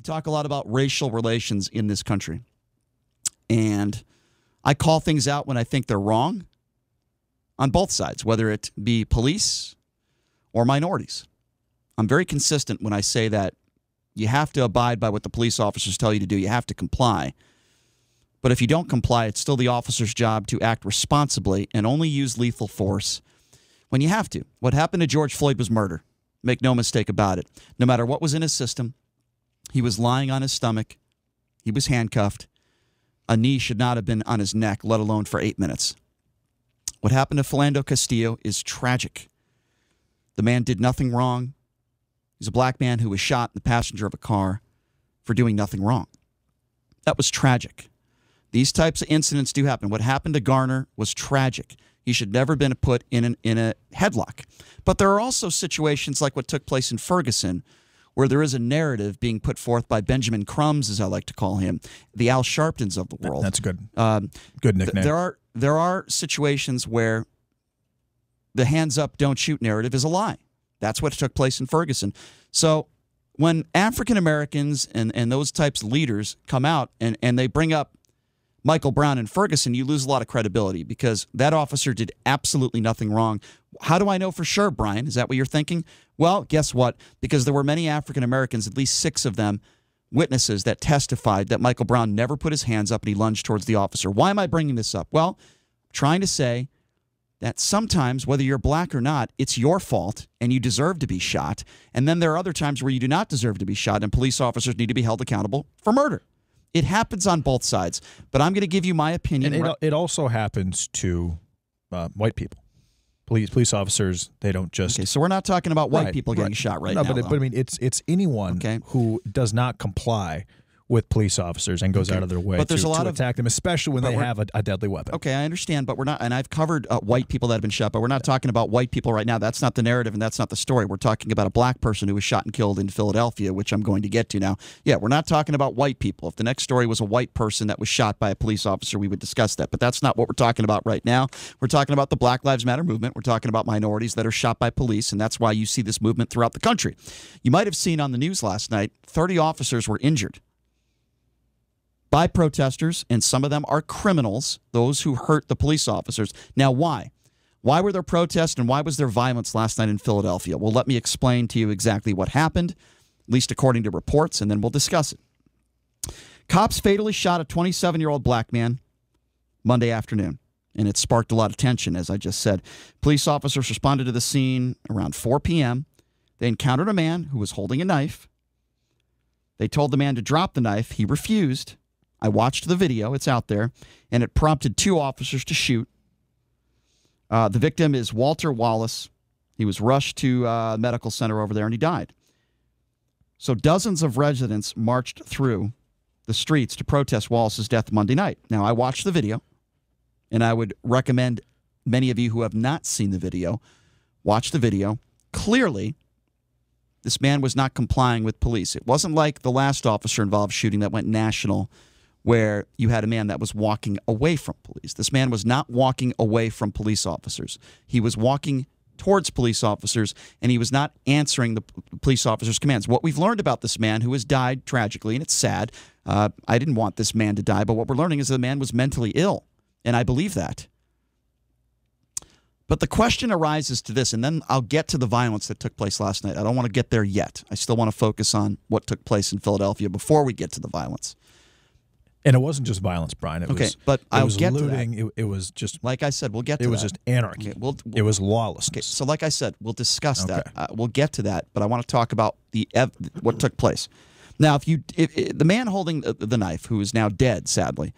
We talk a lot about racial relations in this country. And I call things out when I think they're wrong on both sides, whether it be police or minorities. I'm very consistent when I say that you have to abide by what the police officers tell you to do. You have to comply. But if you don't comply, it's still the officer's job to act responsibly and only use lethal force when you have to. What happened to George Floyd was murder. Make no mistake about it. No matter what was in his system, he was lying on his stomach. He was handcuffed. A knee should not have been on his neck, let alone for 8 minutes. What happened to Philando Castillo is tragic. The man did nothing wrong. He's a black man who was shot in the passenger of a car for doing nothing wrong. That was tragic. These types of incidents do happen. What happened to Garner was tragic. He should never have been put in a headlock. But there are also situations like what took place in Ferguson where there is a narrative being put forth by Benjamin Crumbs, as I like to call him, the Al Sharptons of the world. That's good. Good nickname. There are situations where the hands up, don't shoot narrative is a lie. That's what took place in Ferguson. So when African Americans and those types of leaders come out and they bring up Michael Brown and Ferguson, you lose a lot of credibility because that officer did absolutely nothing wrong. How do I know for sure, Brian? Is that what you're thinking? Well, guess what? Because there were many African Americans, at least 6 of them, witnesses that testified that Michael Brown never put his hands up and he lunged towards the officer. Why am I bringing this up? Well, I'm trying to say that sometimes, whether you're black or not, it's your fault and you deserve to be shot. And then there are other times where you do not deserve to be shot and police officers need to be held accountable for murder. It happens on both sides, but I'm going to give you my opinion. And it also happens to white people. Police officers, they don't just... Okay, so we're not talking about white people getting shot right now. But I mean, it's anyone who does not comply with police officers and goes out of their way to attack them, especially when they have a deadly weapon. Okay, I understand, but we're not, and I've covered white people that have been shot, but we're not talking about white people right now. That's not the narrative, and that's not the story. We're talking about a black person who was shot and killed in Philadelphia, which I'm going to get to now. Yeah, we're not talking about white people. If the next story was a white person that was shot by a police officer, we would discuss that, but that's not what we're talking about right now. We're talking about the Black Lives Matter movement. We're talking about minorities that are shot by police, and that's why you see this movement throughout the country. You might have seen on the news last night, 30 officers were injured by protesters, and some of them are criminals, those who hurt the police officers. Now, why? Why were there protests and why was there violence last night in Philadelphia? Well, let me explain to you exactly what happened, at least according to reports, and then we'll discuss it. Cops fatally shot a 27-year-old black man Monday afternoon, and it sparked a lot of tension, as I just said. Police officers responded to the scene around 4 p.m. They encountered a man who was holding a knife. They told the man to drop the knife. He refused. I watched the video. It's out there. And it prompted 2 officers to shoot. The victim is Walter Wallace. He was rushed to a medical center over there, and he died. So dozens of residents marched through the streets to protest Wallace's death Monday night. Now, I watched the video, and I would recommend many of you who have not seen the video, watch the video. Clearly, this man was not complying with police. It wasn't like the last officer-involved shooting that went national, where you had a man that was walking away from police. This man was not walking away from police officers. He was walking towards police officers, and he was not answering the police officers' commands. What we've learned about this man, who has died tragically, and it's sad, I didn't want this man to die, but what we're learning is the man was mentally ill, and I believe that. But the question arises to this, and then I'll get to the violence that took place last night. I don't want to get there yet. I still want to focus on what took place in Philadelphia before we get to the violence. And it wasn't just violence, Brian. I'll get looting. To that. It was just, like I said, we'll get to that. It was just anarchy. It was lawlessness. Okay, so like I said, we'll discuss that. We'll get to that, but I want to talk about what took place. Now, if the man holding the knife, who is now dead, sadly,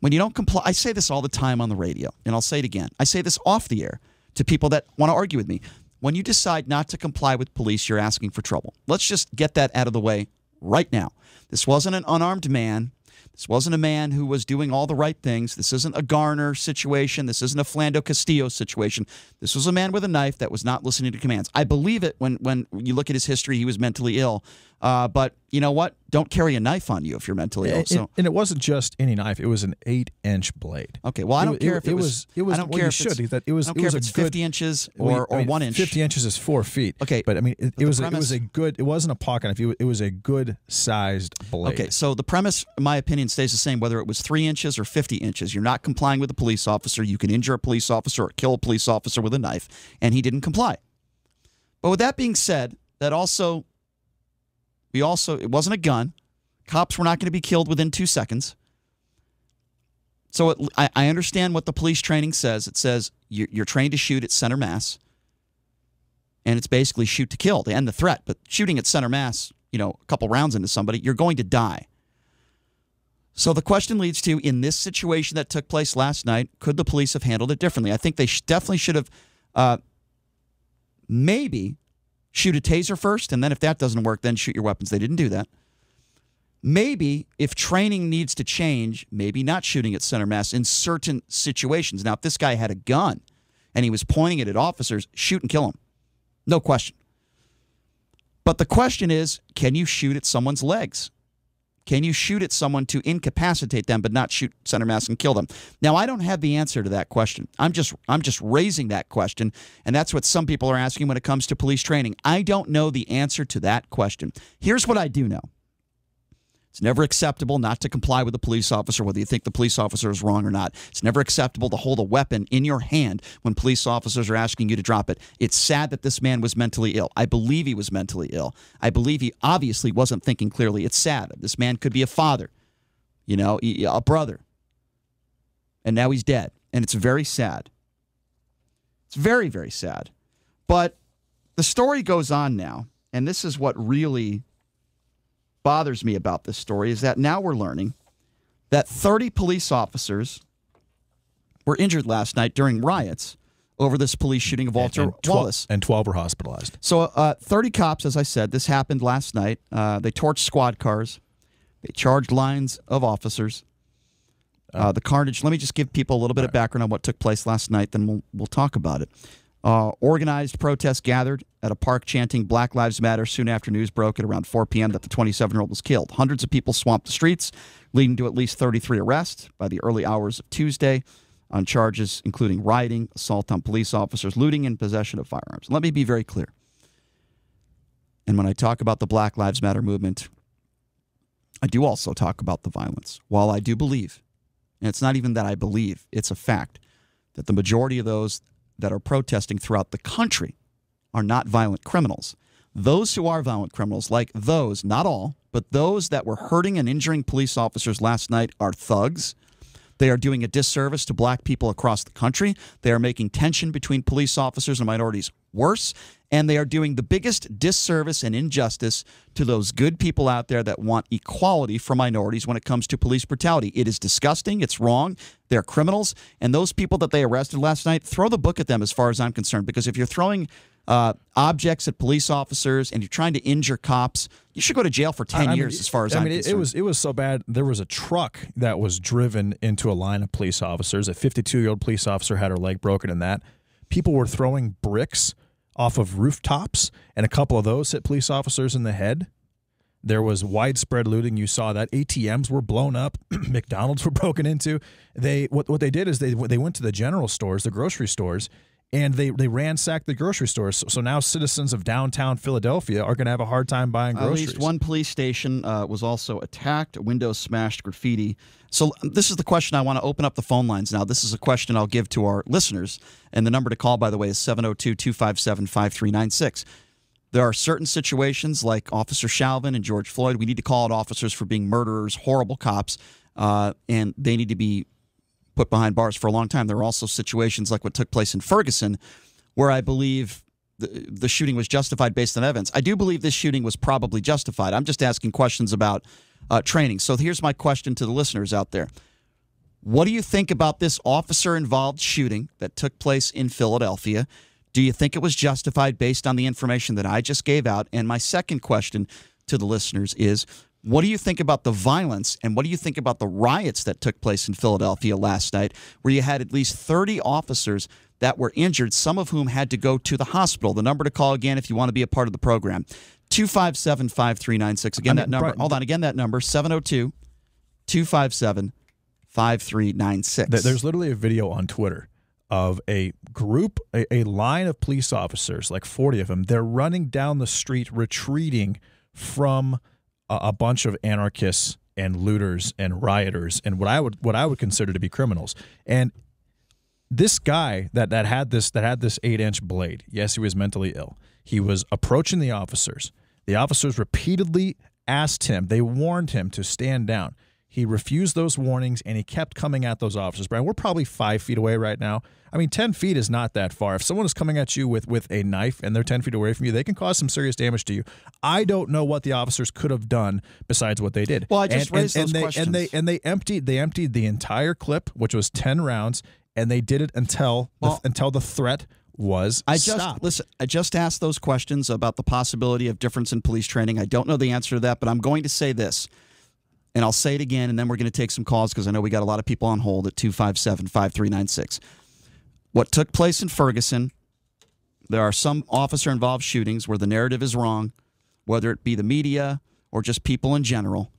when you don't comply, I say this all the time on the radio, and I'll say it again. I say this off the air to people that want to argue with me. When you decide not to comply with police, you're asking for trouble. Let's just get that out of the way right now. This wasn't an unarmed man. This wasn't a man who was doing all the right things. This isn't a Garner situation. This isn't a Philando Castillo situation. This was a man with a knife that was not listening to commands. I believe it when you look at his history, he was mentally ill. But you know what? don't carry a knife on you if you're mentally ill. And it wasn't just any knife; it was an 8-inch blade. Okay, well, I don't care if it was. I don't care if it's 50 inches or 1 inch. 50 inches is 4 feet. Okay, but I mean, it wasn't a pocket knife. It was a good sized blade. Okay, so the premise, in my opinion, stays the same whether it was 3 inches or 50 inches. You're not complying with a police officer. You can injure a police officer or kill a police officer with a knife, and he didn't comply. But with that being said, it wasn't a gun. Cops were not going to be killed within 2 seconds. So I understand what the police training says. It says you're trained to shoot at center mass, and it's basically shoot to kill to end the threat. But shooting at center mass, a couple rounds into somebody, you're going to die. So the question leads to, in this situation that took place last night, could the police have handled it differently? I think they definitely should have maybe shoot a taser first, and then if that doesn't work, then shoot your weapons. They didn't do that. Maybe if training needs to change, maybe not shooting at center mass in certain situations. Now, if this guy had a gun and he was pointing it at officers, shoot and kill him. No question. But the question is, can you shoot at someone's legs? Can you shoot at someone to incapacitate them but not shoot center mass and kill them? Now, I don't have the answer to that question. I'm just raising that question, and that's what some people are asking when it comes to police training. I don't know the answer to that question. Here's what I do know. It's never acceptable not to comply with a police officer, whether you think the police officer is wrong or not. It's never acceptable to hold a weapon in your hand when police officers are asking you to drop it. It's sad that this man was mentally ill. I believe he was mentally ill. I believe he obviously wasn't thinking clearly. It's sad. This man could be a father, a brother. And now he's dead. And it's very sad. It's very, very sad. But the story goes on now, and this is what really bothers me about this story, is that now we're learning that 30 police officers were injured last night during riots over this police shooting of Walter Wallace. And 12 were hospitalized. So 30 cops, as I said, this happened last night. They torched squad cars. They charged lines of officers. The carnage, let me just give people a little bit of background on what took place last night, then we'll talk about it. Organized protests gathered at a park chanting Black Lives Matter soon after news broke at around 4 p.m. that the 27-year-old was killed. Hundreds of people swamped the streets, leading to at least 33 arrests by the early hours of Tuesday on charges including rioting, assault on police officers, looting, and possession of firearms. Let me be very clear. And when I talk about the Black Lives Matter movement, I do also talk about the violence. While I do believe, and it's not even that I believe, it's a fact, that the majority of those that are protesting throughout the country are not violent criminals. Those who are violent criminals, like those, not all, but those that were hurting and injuring police officers last night, are thugs. They are doing a disservice to black people across the country. They are making tension between police officers and minorities worse. And they are doing the biggest disservice and injustice to those good people out there that want equality for minorities when it comes to police brutality. It is disgusting. It's wrong. They're criminals. And those people that they arrested last night, throw the book at them as far as I'm concerned. Because if you're throwing objects at police officers and you're trying to injure cops, you should go to jail for 10 years as far as I'm concerned. It was so bad. There was a truck that was driven into a line of police officers. A 52-year-old police officer had her leg broken in that. People were throwing bricks off of rooftops, and a couple of those hit police officers in the head. There was widespread looting. You saw that. ATMs were blown up. McDonald's were broken into. What they did is they went to the general stores, the grocery stores, and they ransacked the grocery stores. So now citizens of downtown Philadelphia are going to have a hard time buying groceries. At least one police station was also attacked, windows smashed, graffiti. So this is the question. I want to open up the phone lines now. This is a question I'll give to our listeners. And the number to call, by the way, is 702-257-5396. There are certain situations like Officer Chauvin and George Floyd. We need to call out officers for being murderers, horrible cops, and they need to be put behind bars for a long time. There are also situations like what took place in Ferguson where I believe the shooting was justified based on evidence. I do believe this shooting was probably justified. I'm just asking questions about training. So here's my question to the listeners out there. What do you think about this officer-involved shooting that took place in Philadelphia? Do you think it was justified based on the information that I just gave out? And my second question to the listeners is, what do you think about the violence and what do you think about the riots that took place in Philadelphia last night, where you had at least 30 officers that were injured, some of whom had to go to the hospital? The number to call again if you want to be a part of the program, 257-5396. Again, that number. Hold on. Again, that number, 702-257-5396. There's literally a video on Twitter of a group, a line of police officers, like 40 of them. They're running down the street, retreating from a bunch of anarchists and looters and rioters and what I would consider to be criminals. And this guy that had this 8-inch blade, yes, he was mentally ill. He was approaching the officers. The officers repeatedly asked him, they warned him to stand down. He refused those warnings, and he kept coming at those officers. Brian, we're probably 5 feet away right now. I mean, 10 feet is not that far. If someone is coming at you with a knife and they're 10 feet away from you, they can cause some serious damage to you. I don't know what the officers could have done besides what they did. Well, I just raised those questions. They emptied the entire clip, which was 10 rounds, and they did it until the threat was stopped. Listen, I just asked those questions about the possibility of difference in police training. I don't know the answer to that, but I'm going to say this. And I'll say it again, and then we're going to take some calls because I know we got a lot of people on hold at 257-5396. What took place in Ferguson, there are some officer-involved shootings where the narrative is wrong, whether it be the media or just people in general,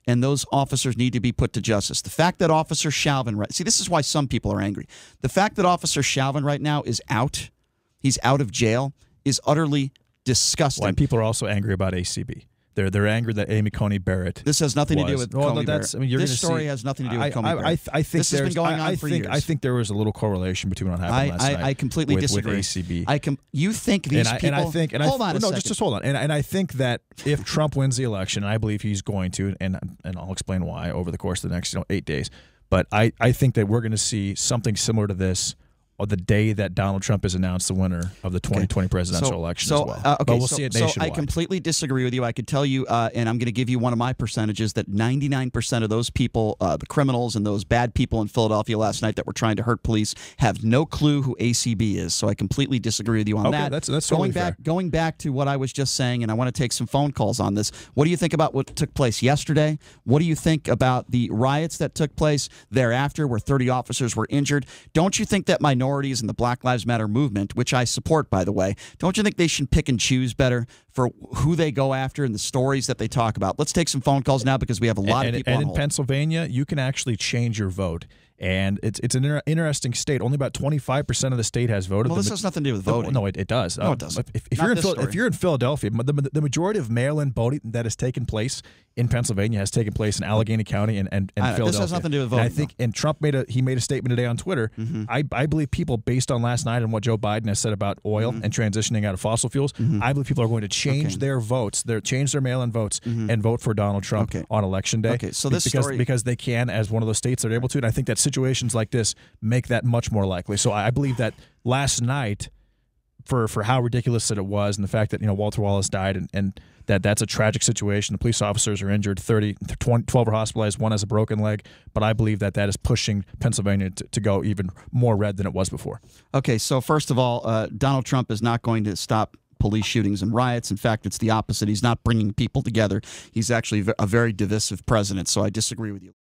and those officers need to be put to justice. The fact that Officer Chauvin, see, this is why some people are angry. The fact that Officer Chauvin right now is out, he's out of jail, is utterly disgusting. Well, and people are also angry about ACB. They're angry that Amy Coney Barrett. This has nothing to do with Coney Barrett. I mean, this story has nothing to do with Coney Barrett. I think this has been going on for years. I think there was a little correlation between what happened last night. I completely disagree. With ACB. You think these people? Hold on a second. Just hold on. And I think that if Trump wins the election, and I believe he's going to, and I'll explain why over the course of the next 8 days. But I think that we're going to see something similar to this on the day that Donald Trump is announced the winner of the 2020 presidential election as well. But we'll see it nationwide. So I completely disagree with you. I could tell you, and I'm going to give you one of my percentages, that 99% of those people, the criminals and those bad people in Philadelphia last night that were trying to hurt police, have no clue who ACB is. So I completely disagree with you on that. That's totally fair. Going back to what I was just saying, and I want to take some phone calls on this. What do you think about what took place yesterday? What do you think about the riots that took place thereafter where 30 officers were injured? Don't you think that minorities in the Black Lives Matter movement, which I support, by the way, don't you think they should pick and choose better for who they go after and the stories that they talk about? Let's take some phone calls now because we have a lot of people on hold. In Pennsylvania, you can actually change your vote. And it's an interesting state. Only about 25% of the state has voted. Well, this has nothing to do with voting. No, it does. No, it doesn't. If you're in Philadelphia, the majority of mail-in voting that has taken place in Pennsylvania has taken place in Allegheny County and Philadelphia. This has nothing to do with voting. And I think, and Trump made a statement today on Twitter. I believe people, based on last night and what Joe Biden has said about oil and transitioning out of fossil fuels, I believe people are going to change their votes, change their mail-in votes, and vote for Donald Trump on Election Day. Okay, so this because they can, as one of those states, they're able to. And I think that situations like this make that much more likely. So I believe that last night, for how ridiculous that it was, and the fact that Walter Wallace died, and that's a tragic situation. The police officers are injured. 12 are hospitalized. One has a broken leg. But I believe that is pushing Pennsylvania to go even more red than it was before. Okay, so first of all, Donald Trump is not going to stop police shootings and riots. In fact, it's the opposite. He's not bringing people together. He's actually a very divisive president. So I disagree with you.